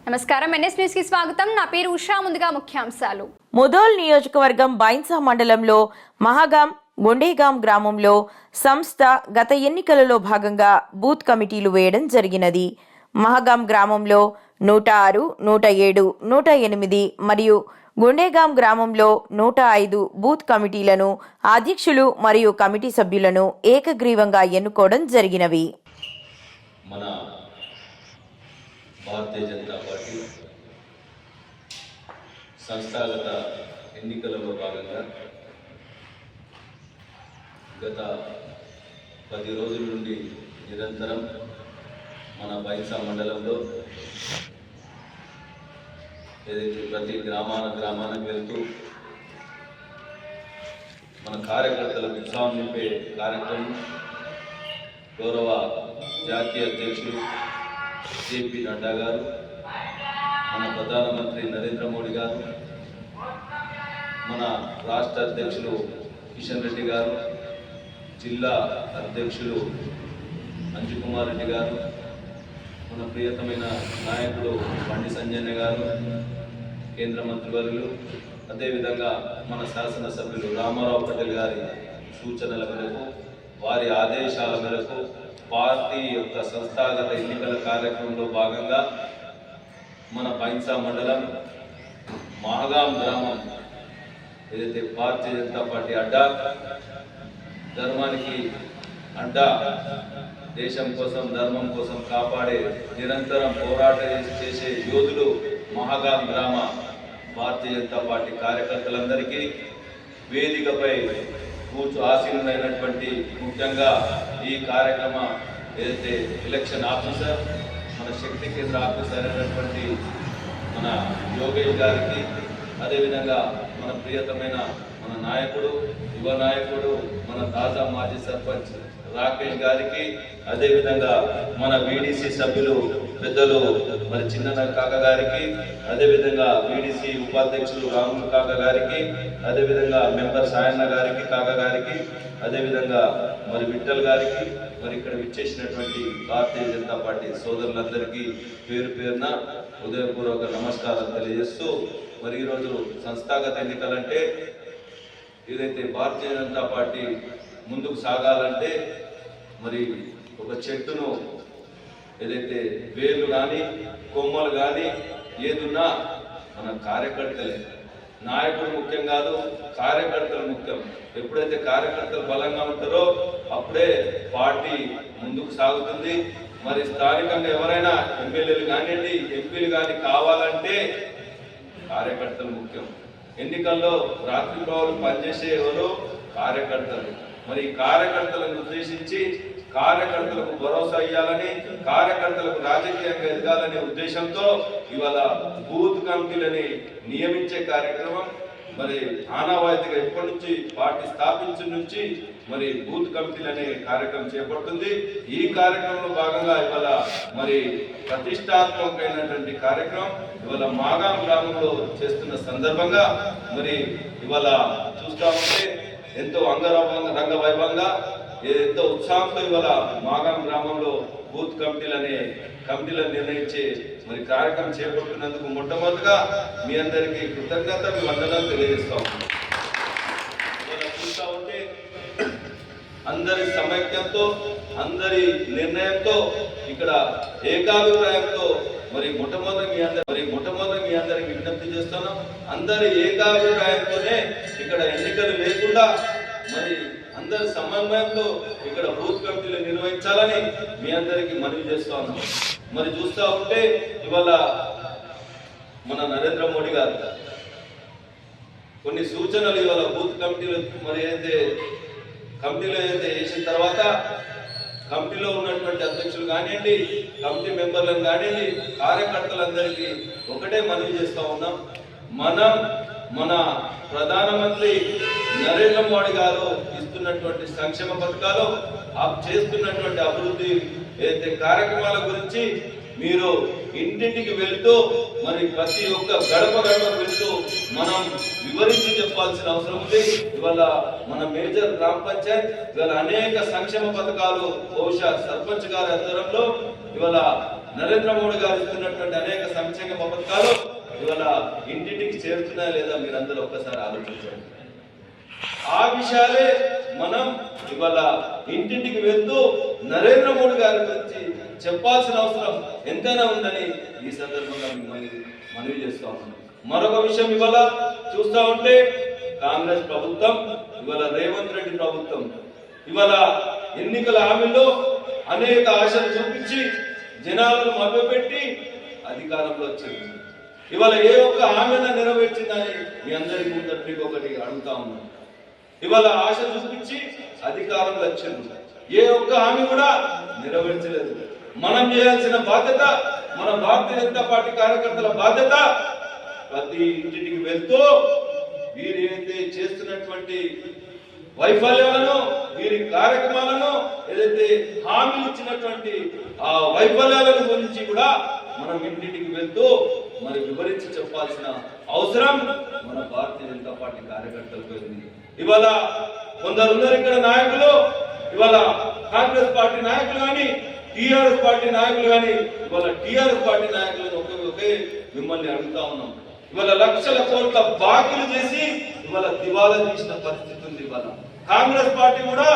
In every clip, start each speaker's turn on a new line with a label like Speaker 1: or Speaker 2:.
Speaker 1: నమస్కారం NS news కి స్వాగతం. నా పేరు ఉషా. ముందుగా ముఖ్యాంశాలు.
Speaker 2: ముదోల్ నియోజకవర్గం బైన్సా మండలంలో మహాగాం గుండేగాం గ్రామంలో సంస్థ గత ఎన్నికలలో భాగంగా బూత్ కమిటీలు వేయడం జరిగినది. మహాగాం గ్రామంలో 106, 107, 108 మరియు గుండేగాం గ్రామంలో 105 బూత్ కమిటీలను అధ్యక్షులు మరియు కమిటీ సభ్యులను ఏకగ్రీవంగా ఎన్నుకోవడం జరిగినవి.
Speaker 3: మన భారతీయ జనతా పార్టీ సంస్థాగత ఎన్నికలలో భాగంగా గత 10 రోజుల నుండి నిరంతరం మన బైన్సా మండలంలో ఏదైతే ప్రతి గ్రామానికి వెళ్తూ మన కార్యకర్తలకు ఉత్సాహం నింపే కార్యక్రమం గౌరవ జాతీయ అధ్యక్షులు జేపీ నడ్డా గారు, మన ప్రధానమంత్రి నరేంద్ర మోడీ గారు, మన రాష్ట్ర అధ్యక్షులు కిషన్ రెడ్డి గారు, జిల్లా అధ్యక్షులు అంజు కుమార్ రెడ్డి గారు, మన ప్రియతమైన నాయకుడు బండి సంజయ్ గారు, కేంద్ర మంత్రివర్యులు, అదేవిధంగా మన శాసనసభ్యులు రామారావు పటేల్ గారి సూచనల మేరకు, వారి ఆదేశాల మేరకు పార్టీ యొక్క సంస్థాగత ఎన్నికల కార్యక్రమంలో భాగంగా మన బైన్సా మండలం మహాగాం గ్రామం ఏదైతే భారతీయ జనతా పార్టీ అడ్డా, ధర్మానికి అడ్డా, దేశం కోసం ధర్మం కోసం కాపాడే నిరంతరం పోరాటం చేసే యోధులు మహాగాం గ్రామ భారతీయ జనతా పార్టీ కార్యకర్తలందరికీ వేదికపై ఆసీనులైనటువంటి ముఖ్యంగా ఈ కార్యక్రమ ఏదైతే ఎలక్షన్ ఆఫీసర్, మన శక్తి కేంద్ర ఆఫీసర్ అయినటువంటి మన యోగేష్ గారికి, అదేవిధంగా మన ప్రియతమైన మన నాయకుడు, యువ నాయకుడు, మన తాజా మాజీ సర్పంచ్ రాకేష్ గారికి, అదేవిధంగా మన వీడీసీ సభ్యులు పెద్దలు మరి చిన్న కాక గారికి, అదేవిధంగా వీడీసీ ఉపాధ్యక్షులు రాములు కాక గారికి, అదేవిధంగా మెంబర్ సాయన్న గారికి, కాక గారికి, అదేవిధంగా మరి విఠల్ గారికి, మరి ఇక్కడ విచ్చేసినటువంటి భారతీయ జనతా పార్టీ సోదరులందరికీ పేరు పేరున హృదయపూర్వక నమస్కారాలు తెలియజేస్తూ, మరి ఈరోజు సంస్థాగత ఎన్నికలంటే ఏదైతే భారతీయ జనతా పార్టీ ముందుకు సాగాలంటే మరి ఒక చెట్టును ఏదైతే వేర్లు కానీ కొమ్మలు కానీ ఏదున్నా మన కార్యకర్తలే. నాయకుడు ముఖ్యం కాదు, కార్యకర్తలు ముఖ్యం. ఎప్పుడైతే కార్యకర్తలు బలంగా ఉంటారో అప్పుడే పార్టీ ముందుకు సాగుతుంది. మరి స్థానికంగా ఎవరైనా ఎమ్మెల్యేలు కానివ్వండి, ఎంపీలు కానీ కావాలంటే కార్యకర్తలు ముఖ్యం. ఎన్నికల్లో రాత్రి పౌరులు పనిచేసే ఎవరు? కార్యకర్తలు. మరి కార్యకర్తలను ఉద్దేశించి కార్యకర్తలకు భరోసా ఇవ్వాలని, కార్యకర్తలకు రాజకీయంగా ఎదగాలనే ఉద్దేశంతో ఇవాళ బూత్ కమిటీలని నియమించే కార్యక్రమం మరి ఆనవాయితీగా ఎప్పటి నుంచి పార్టీ స్థాపించిన నుంచి మరి బూత్ కమిటీలు అనే కార్యక్రమం చేపడుతుంది. ఈ కార్యక్రమంలో భాగంగా ఇవాళ మరి ప్రతిష్టాత్మకమైనటువంటి కార్యక్రమం ఇవాళ మాగాం గ్రామంలో చేస్తున్న సందర్భంగా మరి ఇవాళ చూస్తా ఉంటే ఎంతో రంగ వైభవంగా ఎంతో ఉత్సాహంతో ఇవాళ మాగాం గ్రామంలో బూత్ కమిటీలను నిర్ణయించే మరి కార్యక్రమం చేపట్టినందుకు మొట్టమొదటిగా మీ అందరికీ కృతజ్ఞతలు, వందనాలు తెలియజేస్తా ఉన్నాం. చూస్తా ఉంటే అందరి సమైక్యంతో, అందరి నిర్ణయంతో, ఇక్కడ ఏకాభిప్రాయంతో మరి మొట్టమొదటి మీ అందరికి విజ్ఞప్తి చేస్తున్నాం. అందరి ఏకాభిప్రాయంతోనే ఇక్కడ ఎన్నికలు లేకుండా మరి అందరి సమన్వయంతో ఇక్కడ బూత్ కమిటీలు నిర్వహించాలని మీ అందరికీ మనవి చేస్తా ఉన్నాం. మరి చూస్తా ఉంటే ఇవాళ మన నరేంద్ర మోడీ గారు కొన్ని సూచనలు ఇవాళ బూత్ కమిటీలు మరి కమిటీలో వేసిన తర్వాత కమిటీలో ఉన్నటువంటి అధ్యక్షులు కానివ్వండి, కమిటీ మెంబర్లను కానివ్వండి, కార్యకర్తలందరికీ ఒకటే మనవి చేస్తా ఉన్నాం. మన ప్రధానమంత్రి నరేంద్ర మోడీ గారు ఇస్తున్నటువంటి సంక్షేమ పథకాలు, చేస్తున్నటువంటి అభివృద్ధి ఏదైతే కార్యక్రమాల గురించి మీరు ఇంటింటికి వెళ్తూ మరి ప్రతి ఒక్క గడప వెళ్తూ మనం వివరించి చెప్పాల్సిన అవసరం ఉంది. ఇవాళ మన మేజర్ గ్రామ పంచాయత్ ఇవాళ అనేక సంక్షేమ పథకాలు బహుశా సర్పంచ్ గారి ఆధ్వర్యంలో ఇవాళ నరేంద్ర మోడీ గారు ఇస్తున్నటువంటి అనేక సంక్షేమ పథకాలు ఇవాళ ఇంటింటికి చేరుతున్నాయా లేదా మీరందరూ ఒక్కసారి ఆలోచించండి. ఆ విషయాలే మనం ఇవాళ ఇంటింటికి వెళ్తూ నరేంద్ర మోడీ గారి గురించి చెప్పాల్సిన అవసరం ఎంతైనా ఉందని ఈ సందర్భంగా మనవి చేస్తా ఉన్నాం. మరొక విషయం ఇవాళ చూస్తా ఉంటే కాంగ్రెస్ ప్రభుత్వం ఇవాళ రేవంత్ రెడ్డి ప్రభుత్వం ఇవాళ ఎన్నికల హామీల్లో అనేక ఆశలు చూపించి జనాలను మభ్యపెట్టి అధికారంలో వచ్చింది. ఇవాళ ఏ ఒక్క హామీని నెరవేర్చిందని మీ అందరికీ ముందరికి ఒకటి అడుగుతా ఉన్నాం. ఇవాళ ఆశ చూపించి అధికారంలో వచ్చింది, ఏ ఒక్క హామీ కూడా నెరవేర్చలేదు. మనం చేయాల్సిన బాధ్యత, మన భారతీయ జనతా పార్టీ కార్యకర్తల బాధ్యత, ప్రతి ఇంటికి వెళ్తూ వీరు ఏదైతే చేస్తున్నటువంటి వైఫల్యాలను, వీరి కార్యక్రమాలను, ఏదైతే హామీలు ఇచ్చినటువంటి ఆ వైఫల్యాలను గురించి కూడా మనం ఇంటింటికి వెళ్తూ మరి వివరించి చెప్పాల్సిన అవసరం మన భారతీయ జనతా పార్టీ కార్యకర్తలకు ఉంది. ఇవాళ కొందరు ఉన్నారు ఇక్కడ నాయకులు, ఇవాళ కాంగ్రెస్ పార్టీ నాయకులు కానీ టిఆర్ఎస్ పార్టీ నాయకులు కానీ ఇవాళ టిఆర్ఎస్ పార్టీ నాయకులను ఒకే మిమ్మల్ని అడుగుతా ఉన్నాం. ఇవాళ లక్షల కోట్ల బాకీలు చేసి ఇవాళ దివాలా తీసిన పరిస్థితి ఉంది. ఇవాళ కాంగ్రెస్ పార్టీ కూడా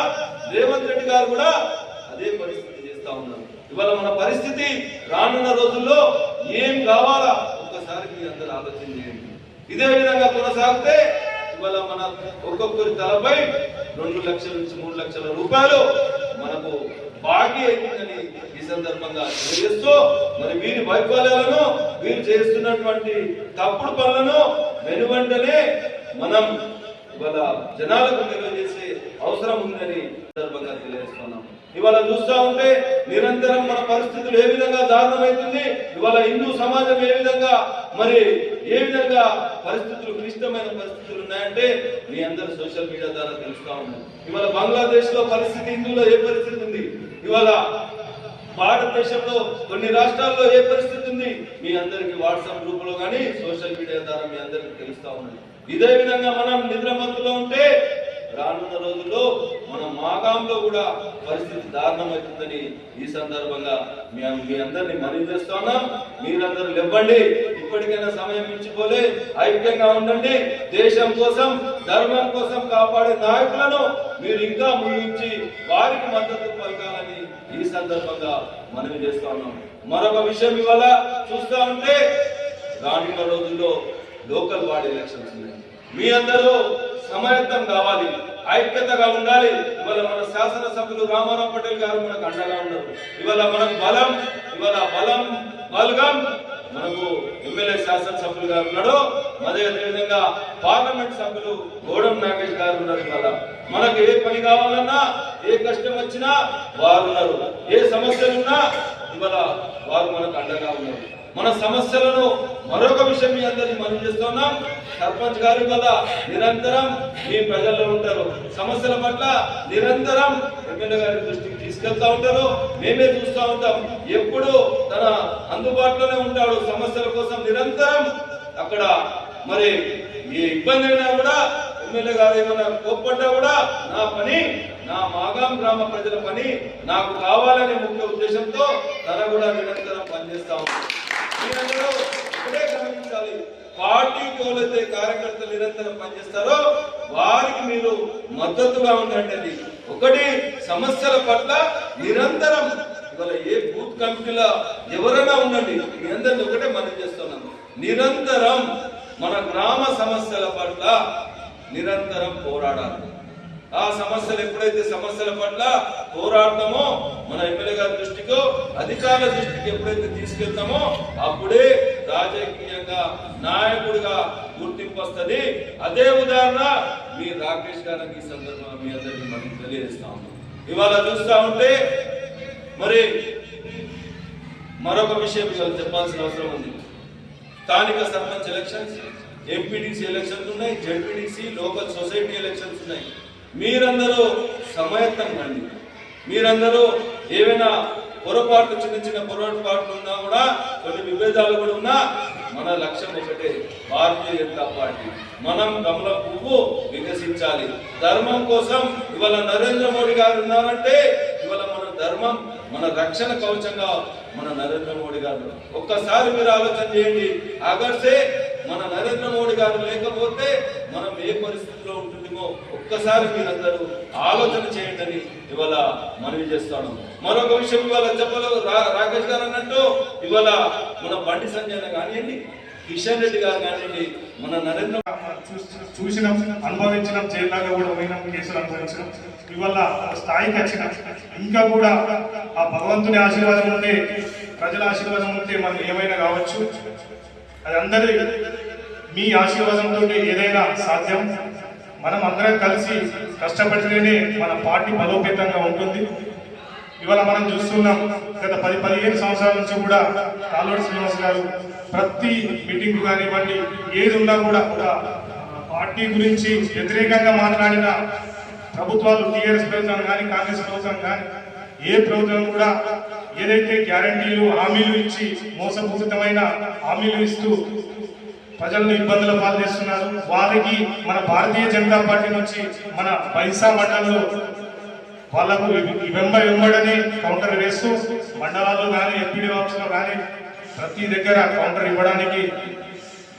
Speaker 3: రేవంత్ రెడ్డి గారు కూడా అదే పరిస్థితి చేస్తా ఉన్నారు. ఇవాళ మన పరిస్థితి రానున్న రోజుల్లో ఏం కావాలా ఒక్కసారి మీ అందరూ ఆలోచన చేయండి. ఇదే విధంగా కొనసాగితే ఇవాళ మన ఒక్కొక్కరి తలపై 2 లక్షల నుంచి 3 లక్షల రూపాయలు మనకు బాకీ అయిందని ఈ సందర్భంగా తెలియజేస్తూ మరి వీరి వైఫల్యాలను, వీరు చేస్తున్నటువంటి తప్పుడు పనులను వెనువెంటనే మనం ఇవాళ జనాలకు తెలియజేసే అవసరం ఉందని సందర్భంగా తెలియజేస్తున్నాం. ఇవాళ చూస్తా ఉంటే నిరంతరం మన పరిస్థితులు ఏ విధంగా దారుణమవుతుంది, ఇవాళ హిందూ సమాజం ఏ విధంగా పరిస్థితులు క్లిష్టమైన పరిస్థితులు ఉన్నాయంటే మీ అందరూ సోషల్ మీడియా ద్వారా తెలుస్తా ఉన్నారు. ఇవాళ బంగ్లాదేశ్ లో పరిస్థితి, హిందువులో ఏ పరిస్థితి ఉంది, ఇవాళ భారతదేశంలో కొన్ని రాష్ట్రాల్లో ఏ పరిస్థితి ఉంది మీ అందరికి వాట్సాప్ గ్రూప్ లో కానీ సోషల్ మీడియా ద్వారా మీ అందరికి తెలుస్తా ఉన్నది. ఇదే విధంగా మనం నిద్రమత్తులో ఉంటే రానున్న రోజుల్లో మన మాగాంలో కూడా పరిస్థితి దారుణమవుతుందని ఈ సందర్భంగా మీ అందరినీ మనవి చేస్తున్నాం. మీరందరూ లేవండి, ఇప్పటికైనా సమయం మించిపోలే, ఐక్యంగా ఉండండి. దేశం కోసం, ధర్మం కోసం కాపాడే నాయకులను మీరు ఇంకా ముందుంచి వారికి మద్దతు పలకాలని ఈ సందర్భంగా మనవి చేస్తా ఉన్నాం. మరొక విషయం ఇవాళ చూస్తా ఉంటే రానున్న రోజుల్లో లోకల్ బాడీ ఎలక్షన్స్ ఉన్నాయి. మీ అందరూ సమాయత్తం కావాలి, ఐక్యతగా ఉండాలి. ఇవాళ మన శాసనసభ్యులు రామారావు పటేల్ గారు మనకు అండగా ఉన్నారు. ఇవాళ మనకు బలగం మనకు ఎమ్మెల్యే శాసనసభ్యులు గారు ఉన్నాడు, అదే విధంగా పార్లమెంట్ సభ్యులు గోడం నాగేష్ గారు ఉన్నారు. ఇవాళ మనకు ఏ పని కావాలన్నా, ఏ కష్టం వచ్చినా వారు ఉన్నారు, ఏ సమస్యలున్నా ఇవాళ వారు మనకు అండగా ఉన్నారు. మన సమస్యలను మరొక విషయం మీ అందరినీ మనం చేస్తున్నాం. సర్పంచ్ గారు కదా నిరంతరం మీ ప్రజల్లో ఉంటారు, సమస్యల పట్ల నిరంతరం ఎమ్మెల్యే గారి దృష్టికి తీసుకెళ్తా ఉంటారు, మేమే చూస్తూ ఉంటాం. ఎప్పుడు తన అందుబాటులోనే ఉంటాడు, సమస్యల కోసం నిరంతరం అక్కడ. మరి ఏ ఇబ్బంది అయినా కూడా ఎమ్మెల్యే గారు ఏమైనా కోప్పడ్డా కూడా నా పని, నా మాగాం గ్రామ ప్రజల పని నాకు కావాలనే ముఖ్య ఉద్దేశంతో తన కూడా నిరంతరం పనిచేస్తా ఉంటారు. మీరందరూ ఇప్పుడే గమనించాలి, పార్టీకి ఎవరైతే కార్యకర్తలు నిరంతరం పనిచేస్తారో వారికి మీరు మద్దతుగా ఉండండి. ఒకటి, సమస్యల పట్ల నిరంతరం ఇవాళ ఏ బూత్ కమిటీలో ఎవరైనా ఉండండి, మీ అందరినీ ఒకటే మనం చేస్తున్నాం, నిరంతరం మన గ్రామ సమస్యల పట్ల నిరంతరం పోరాడాలి. ఆ సమస్యలు ఎప్పుడైతే సమస్యల పట్ల పోరాడతామో మన ఎమ్మెల్యే గారి దృష్టికో అధికారుల దృష్టికి ఎప్పుడైతే తీసుకెళ్తామో అప్పుడే రాజకీయంగా నాయకుడిగా గుర్తింపు వస్తుంది. అదే ఉదాహరణ మీ రాకేష్ గారికి ఈ సందర్భంగా మీ అందరికీ మనం తెలియజేస్తా ఉన్నాం. ఇవాళ చూస్తా ఉంటే మరి మరొక విషయం ఇవాళ చెప్పాల్సిన అవసరం ఉంది. స్థానిక సర్పంచ్ ఎలక్షన్స్, ఎంపీటీసీ ఎలక్షన్స్ ఉన్నాయి, జెడ్పీటీసీ, లోకల్ సొసైటీ ఎలక్షన్స్ ఉన్నాయి. మీరందరూ సమాయత్తం కండి. మీరందరూ ఏమైనా పొరపాట్లు, చిన్న పొరపాట్లు ఉన్నా కూడా, కొన్ని విభేదాలు కూడా ఉన్నా, మన లక్ష్యం ఒకటే, భారతీయ జనతా పార్టీ. మనం కమల పువ్వు వికసించాలి ధర్మం కోసం. ఇవాళ నరేంద్ర మోడీ గారు ఉన్నారంటే ఇవాళ మన ధర్మం మన రక్షణ కవచంగా మన నరేంద్ర మోడీ గారు. ఒక్కసారి మీరు ఆలోచన చేయండి. అగర్సే మన నరేంద్ర మోడీ గారు లేకపోతే మనం ఏ పరిస్థితిలో ఉంటుందేమో ఒక్కసారి మీరందరూ ఆలోచన చేయండి అని ఇవాళ మనవి చేస్తాను. మరొక విషయం ఇవాళ చెప్పలు రాకేష్ గారు అన్నట్టు ఇవాళ మన బండి సంజయ్ కానివ్వండి, కిషన్ రెడ్డి గారు కానివ్వండి, మన నరేంద్ర
Speaker 4: చూసినాం, అనుభవించినాం, జైల్లాగా కూడా పోయినాం, కేసులు అనుభవించినాం. ఇవాళ స్థాయికి వచ్చిన ఇంకా కూడా ఆ భగవంతుని ఆశీర్వాదం ఉంటే, ప్రజల ఆశీర్వాదం ఉంటే మనం ఏమైనా కావచ్చు. అది అందరి మీ ఆశీర్వాదంతో ఏదైనా సాధ్యం. మనం అందరం కలిసి కష్టపడితేనే మన పార్టీ బలోపేతంగా ఉంటుంది. ఇవాళ మనం చూస్తున్నాం, గత 10-15 సంవత్సరాల నుంచి కూడా తాళ్ళూరి శ్రీనివాస్ గారు ప్రతి మీటింగ్ కానివ్వండి, ఏది ఉన్నా కూడా పార్టీ గురించి వ్యతిరేకంగా మాట్లాడిన ప్రభుత్వాలు, టీఆర్ఎస్ ప్రభుత్వం కానీ, కాంగ్రెస్ ప్రభుత్వం కానీ, ఏ ప్రభుత్వం కూడా ఏదైతే గ్యారంటీలు, హామీలు ఇచ్చి మోసపూరితమైన హామీలు ఇస్తూ ప్రజలను ఇబ్బందుల పాలు చేస్తున్నారు. వారికి మన భారతీయ జనతా పార్టీ నుంచి మన బైసా మండలంలో వాళ్ళకు వెంబడని కౌంటర్ వేస్తూ మండలాల్లో కానీ, ఎంపీడీ ఆఫీసులో కానీ ప్రతి దగ్గర కౌంటర్ ఇవ్వడానికి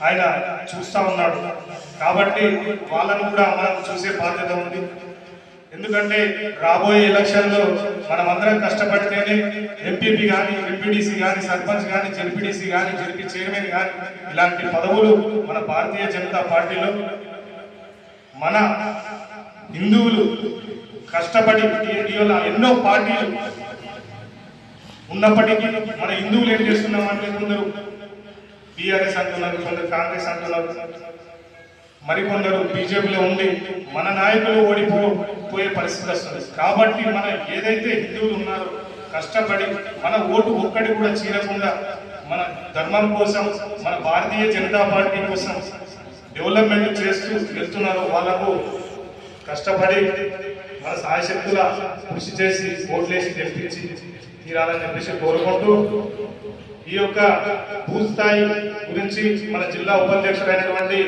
Speaker 4: ఆయన చూస్తూ ఉన్నాడు. కాబట్టి వాళ్ళను కూడా మనం చూసే బాధ్యత ఉంది. ఎందుకంటే రాబోయే ఎలక్షన్లో మనమందరం కష్టపడితేనే ఎంపీపీ కానీ, ఎంపీడీసీ కానీ, సర్పంచ్ కానీ, జెడ్పీడీసీ కానీ, జెడ్పీ చైర్మన్ కానీ ఇలాంటి పదవులు మన భారతీయ జనతా పార్టీలో మన హిందువులు కష్టపడి ఎన్నో పార్టీలు ఉన్నప్పటికీ మన హిందువులు ఏం చేస్తున్నామంటే కొందరు బీఆర్ఎస్ అంటున్నారు, కొందరు కాంగ్రెస్ అంటున్నారు, మరికొందరు బీజేపీలో ఉండి మన నాయకులు ఓడిపోయే పరిస్థితి వస్తుంది. కాబట్టి మన ఏదైతే హిందువులు ఉన్నారో కష్టపడి మన ఓటు ఒక్కటి కూడా చీరకుండా మన ధర్మం కోసం, మన భారతీయ జనతా పార్టీ కోసం డెవలప్మెంట్ చేస్తూ వెళ్తున్నారో వాళ్ళకు కష్టపడి మన సాయశక్తుల కృషి చేసి ఓట్లేసి గెలిపించి తీరాలని చెప్పేసి కోరుకుంటూ ఈ యొక్క భూస్థాయి గురించి మన జిల్లా ఉపాధ్యక్షుడైనటువంటి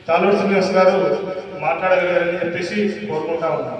Speaker 4: తాళ్ళూరి శ్రీనివాస్ గారు మాట్లాడగలరని చెప్పేసి కోరుకుంటా ఉన్నాం.